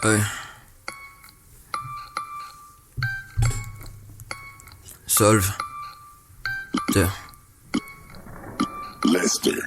Hey. Solve. Tiens. Lester.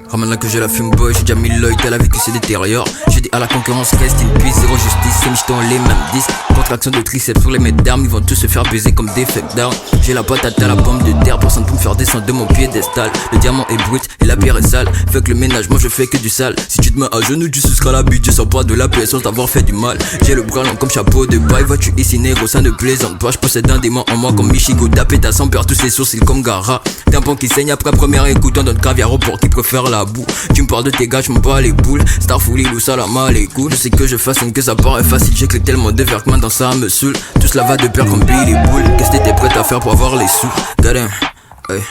Ramène là que j'ai la fume boy, j'ai déjà mis l'œil, t'as la vie qui se détériore. J'ai dit à la concurrence, reste in peace, zéro justice, c'est michton les mêmes disques. Contraction de triceps sur les mètres d'armes, ils vont tous se faire baiser comme des fake down. J'ai la patate à la pomme de terre, personne pour me faire descendre de mon piédestal. Le diamant est brut et la pierre est sale, fait que le ménage, moi je fais que du sale. Si tu te mets à genoux, tu suceras la bite, je sors pas de la paix sans t'avoir fait du mal. J'ai le bras long comme chapeau de paille, vois-tu ici négro, ça ne plaisante pas. Je possède un démon en moi comme Michigo, tapé ta sang, perd tous ses sourcils comme Gara. D'un pont qui saigne après première écoute, on donne caviar au port qui préfère la boue. Tu me parles de tes gars, je m'en bats les boules. Starfully ou salam alaikum. Je sais que je façonne, que ça paraît facile. J'ai clé tellement de verre que dans ça me saoule. Tout cela va de pair comme Billy Bull. Qu'est-ce que t'étais prêt à faire pour avoir les sous? Gadin, hey.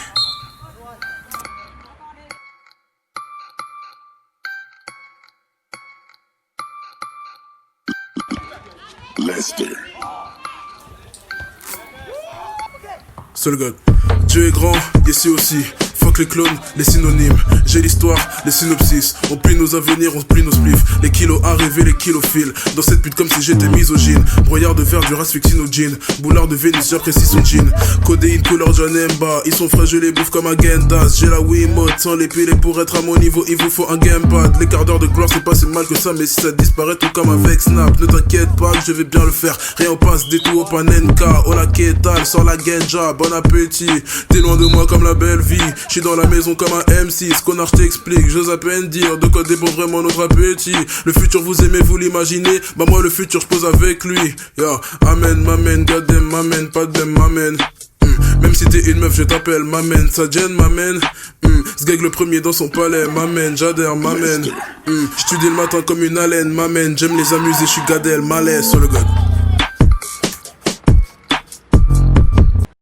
Lester. Seul God. Dieu est grand, ici aussi. Fuck les clones, les synonymes. J'ai l'histoire, les synopsis. On plie nos avenirs, on plie nos spliffs. Les kilos arrivés, les kilophiles. Dans cette pute comme si j'étais misogyne. Broyard de verre, du rasphyxine au jean. Boulard de Vénus, j'apprécie son jean. Codéine, couleur Janemba. Ils sont frais, je les bouffe comme un Gendas. J'ai la Wiimote sans les piler pour être à mon niveau. Il vous faut un gamepad. Les quarts d'heure de gloire, c'est pas si mal que ça. Mais si ça disparaît, tout comme avec Snap. Ne t'inquiète pas que je vais bien le faire. Rien au passe, des tout au panenka. Oh la kétal, sans la genja. Bon appétit. T'es loin de moi comme la belle vie. J'suis dans la maison comme un M6, connard t'explique, j'ose à peine dire de quoi dépend vraiment notre appétit. Le futur vous aimez, vous l'imaginez, bah moi le futur j'pose avec lui. Yeah, amen, m'amène, goddamn, m'amène, pas de m'amène. Même si t'es une meuf, je t'appelle, m'amène, ça gêne, m'amène. Sgeg le premier dans son palais, m'amène, j'adhère, m'amène. J'studie le matin comme une haleine, m'amène, j'aime les amuser, j'suis Gadel, malaise sur le god.